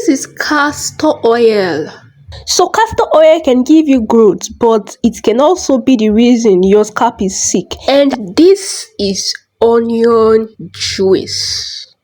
This is castor oil. So castor oil can give you growth, but it can also be the reason your scalp is sick. And this is onion juice.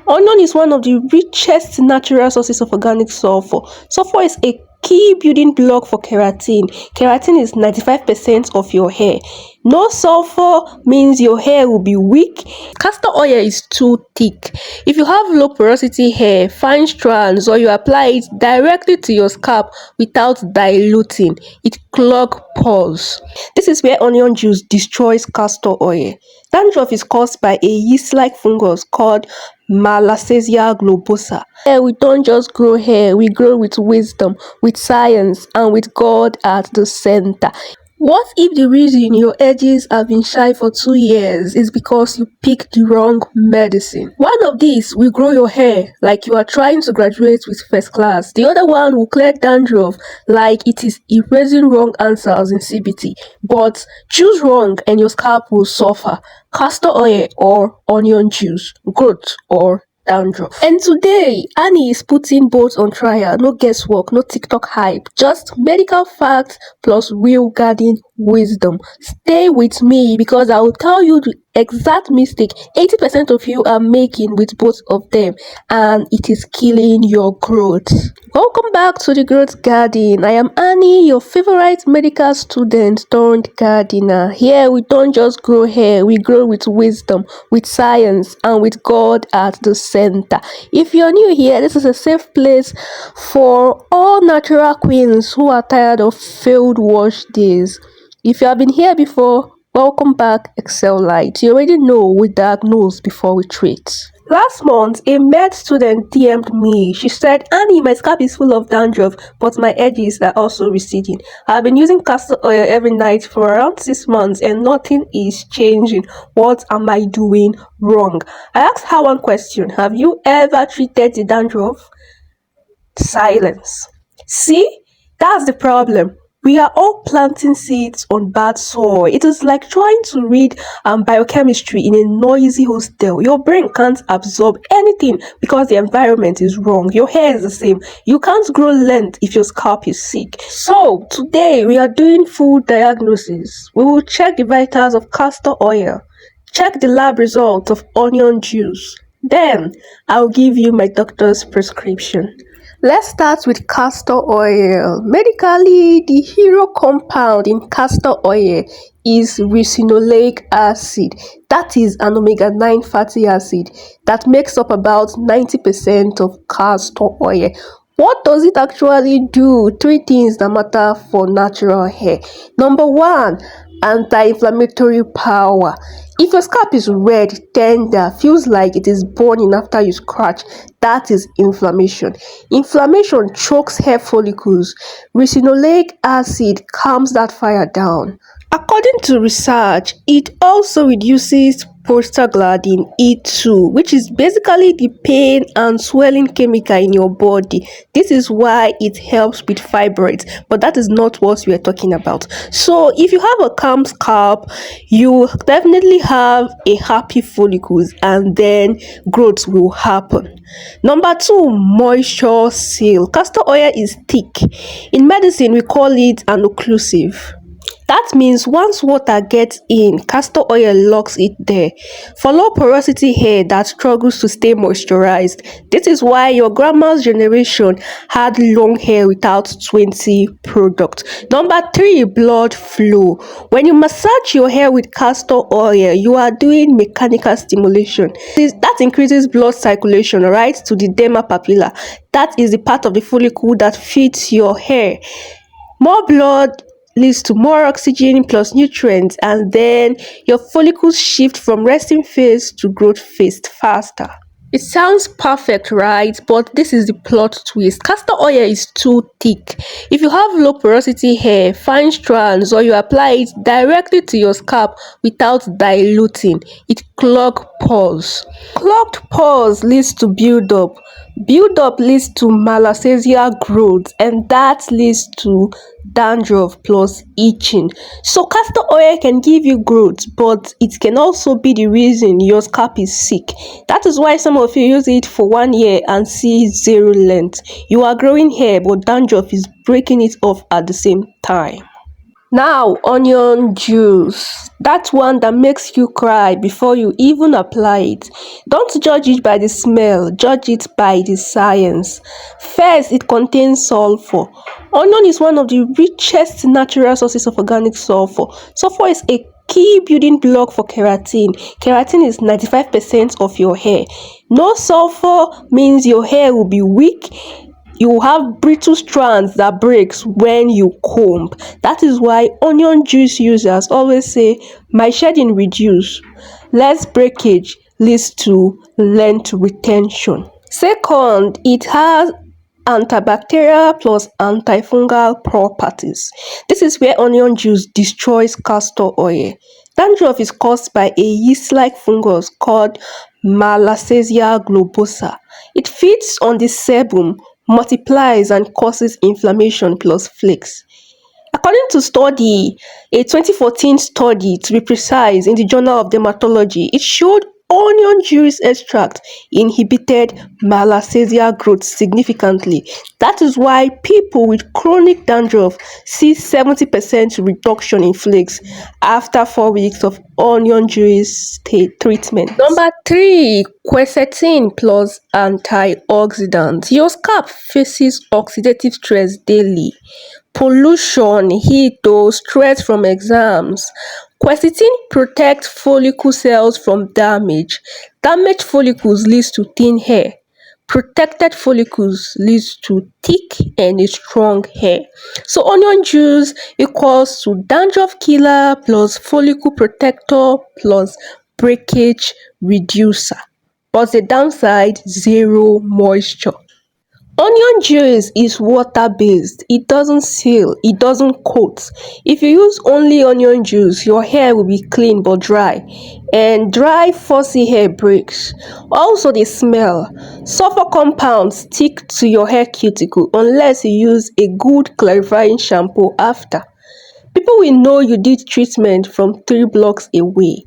Onion is one of the richest natural sources of organic sulfur. Sulfur is a key building block for keratin. Keratin is 95% of your hair. No sulfur means your hair will be weak. Castor oil is too thick. If you have low porosity hair, fine strands, or you apply it directly to your scalp without diluting, it clogs pores. This is where onion juice destroys castor oil. Dandruff is caused by a yeast-like fungus called Malassezia globosa. We don't just grow hair, we grow with wisdom, with science, and with God at the center. What if the reason your edges have been shy for 2 years is because you picked the wrong medicine? One of these will grow your hair like you are trying to graduate with first class. The other one will clear dandruff like it is erasing wrong answers in CBT. But choose wrong and your scalp will suffer. Castor oil or onion juice, growth or dandruff. And today, Annie is putting both on trial. No guesswork, no TikTok hype, just medical facts plus real garden wisdom. Stay with me because I will tell you the exact mistake 80% of you are making with both of them, and it is killing your growth. Welcome back to the Growth Garden. I am Annie, your favorite medical student turned gardener. Here we don't just grow hair, we grow with wisdom, with science, and with God at the center. If you're new here, this is a safe place for all natural queens who are tired of failed wash days. If you have been here before, welcome back, Excel Light. You already know we diagnose before we treat. Last month, a med student DM'd me. She said, Annie, my scalp is full of dandruff, but my edges are also receding. I've been using castor oil every night for around 6 months and nothing is changing. What am I doing wrong? I asked her one question. Have you ever treated the dandruff? Silence. See, that's the problem. We are all planting seeds on bad soil. It is like trying to read biochemistry in a noisy hostel. Your brain can't absorb anything because the environment is wrong. Your hair is the same. You can't grow length if your scalp is sick. So today we are doing full diagnosis. We will check the vitals of castor oil, check the lab results of onion juice. Then I'll give you my doctor's prescription. Let's start with castor oil. Medically, the hero compound in castor oil is ricinoleic acid. That is an omega-9 fatty acid that makes up about 90% of castor oil. What does it actually do? 3 things that matter for natural hair. Number 1, anti-inflammatory power. If your scalp is red, tender, feels like it is burning after you scratch, that is inflammation. Inflammation chokes hair follicles. Ricinoleic acid calms that fire down. According to research, it also reduces prostaglandin E2, which is basically the pain and swelling chemical in your body. This is why it helps with fibroids, but that is not what we are talking about. So if you have a calm scalp, you definitely have a happy follicles, and then growth will happen. Number 2, moisture seal. Castor oil is thick. In medicine, we call it an occlusive. That means once water gets in, castor oil locks it there. For low porosity hair that struggles to stay moisturized, this is why your grandma's generation had long hair without 20 products. Number 3, blood flow. When you massage your hair with castor oil, you are doing mechanical stimulation. That increases blood circulation, right, to the derma papilla. That is the part of the follicle that feeds your hair. More blood leads to more oxygen plus nutrients, and then your follicles shift from resting phase to growth phase faster. It sounds perfect, right? But this is the plot twist. Castor oil is too thick. If you have low porosity hair, fine strands, or you apply it directly to your scalp without diluting, it clogs pores. Clogged pores leads to buildup. Build-up leads to malassezia growth, and that leads to dandruff plus itching. So castor oil can give you growth, but it can also be the reason your scalp is sick. That is why some of you use it for 1 year and see zero length. You are growing hair, but dandruff is breaking it off at the same time. Now, onion juice. That one that makes you cry before you even apply it. Don't judge it by the smell, judge it by the science. First, it contains sulfur. Onion is one of the richest natural sources of organic sulfur. Sulfur is a key building block for keratin. Keratin is 95% of your hair. No sulfur means your hair will be weak. You have brittle strands that breaks when you comb. That is why onion juice users always say my shedding reduce. Less breakage leads to length retention. Second, it has antibacterial plus antifungal properties. This is where onion juice destroys castor oil. Dandruff is caused by a yeast-like fungus called Malassezia globosa. It feeds on the sebum, multiplies and causes inflammation plus flakes. According to a 2014 study to be precise in the Journal of Dermatology, it showed onion juice extract inhibited malassezia growth significantly. That is why people with chronic dandruff see 70% reduction in flakes after 4 weeks of onion juice treatment. Number 3, quercetin plus antioxidants. Your scalp faces oxidative stress daily. Pollution, heat or stress from exams. Quercetin protects follicle cells from damage. Damaged follicles leads to thin hair. Protected follicles leads to thick and a strong hair. So onion juice equals to dandruff killer plus follicle protector plus breakage reducer. But the downside, zero moisture. Onion juice is water-based. It doesn't seal, it doesn't coat. If you use only onion juice, your hair will be clean but dry, and dry fussy hair breaks. Also the smell. Sulfur compounds stick to your hair cuticle unless you use a good clarifying shampoo after. People will know you did treatment from 3 blocks away.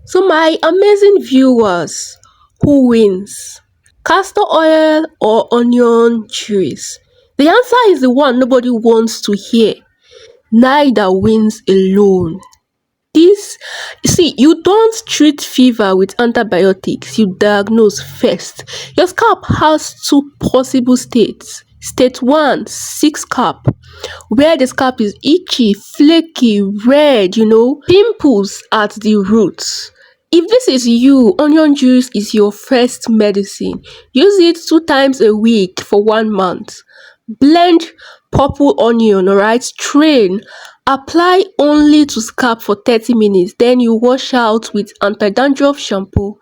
So my amazing viewers, who wins? Castor oil or onion juice? The answer is the one nobody wants to hear. Neither wins alone. This, see, you don't treat fever with antibiotics, you diagnose first. Your scalp has two possible states. State 1, sick scalp, where the scalp is itchy, flaky, red, pimples at the roots. If this is you, onion juice is your first medicine. Use it 2 times a week for 1 month. Blend purple onion, alright, strain, apply only to scalp for 30 minutes, then you wash out with anti-dandruff shampoo.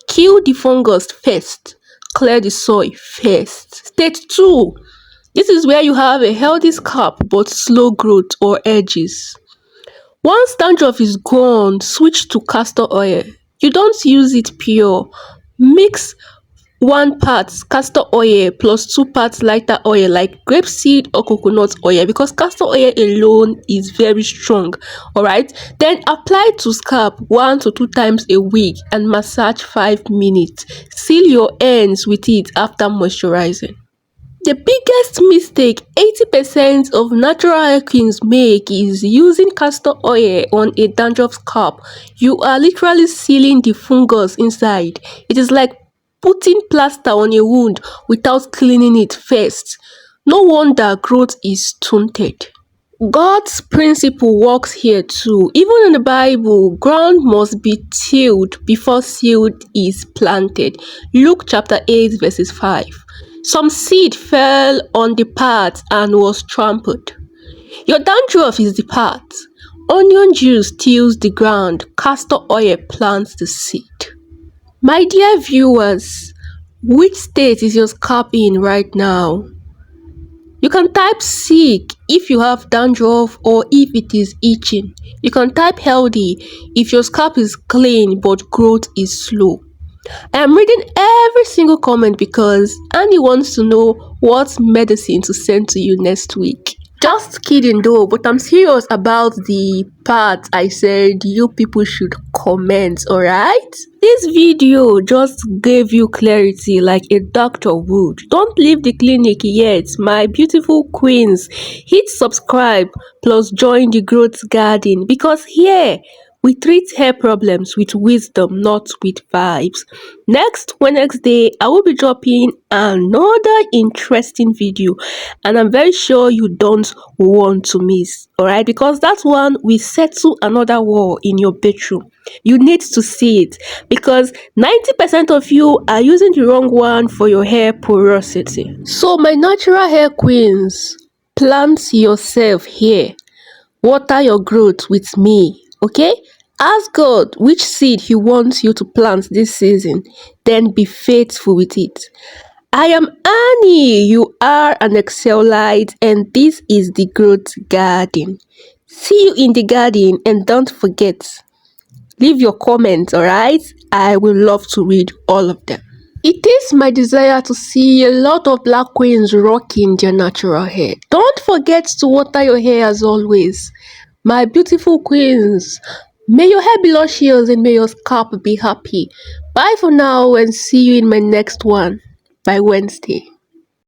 Kill the fungus first, clear the soil first. Stage 2, this is where you have a healthy scalp but slow growth or edges. Once dandruff is gone, switch to castor oil. You don't use it pure. Mix 1 part castor oil plus 2 parts lighter oil like grapeseed or coconut oil, because castor oil alone is very strong. Alright, then apply to scalp 1 to 2 times a week and massage 5 minutes. Seal your ends with it after moisturizing. The biggest mistake 80% of natural hair queens make is using castor oil on a dandruff scalp. You are literally sealing the fungus inside. It is like putting plaster on a wound without cleaning it first. No wonder growth is stunted. God's principle works here too. Even in the Bible, ground must be tilled before seed is planted. Luke chapter 8 verses 5. Some seed fell on the path and was trampled. Your dandruff is the path. Onion juice tills the ground. Castor oil plants the seed. My dear viewers, which state is your scalp in right now? You can type sick if you have dandruff or if it is itching. You can type healthy if your scalp is clean but growth is slow. I'm reading every single comment because Annie wants to know what medicine to send to you next week. Just kidding though, but I'm serious about the part I said you people should comment, alright? This video just gave you clarity like a doctor would. Don't leave the clinic yet, my beautiful queens. Hit subscribe plus join the growth garden because here we treat hair problems with wisdom, not with vibes. Next Wednesday, I will be dropping another interesting video, and I'm very sure you don't want to miss. Alright, because that one will settle another war in your bedroom. You need to see it because 90% of you are using the wrong one for your hair porosity. So, my natural hair queens, plant yourself here. Water your growth with me, okay? Ask God which seed He wants you to plant this season, then be faithful with it. I am Annie, you are an Excelite, and this is the Growth Garden. See you in the garden, and don't forget, leave your comments, alright? I will love to read all of them. It is my desire to see a lot of black queens rocking their natural hair. Don't forget to water your hair as always. My beautiful queens, may your hair be luscious and may your scalp be happy. Bye for now and see you in my next one by Wednesday.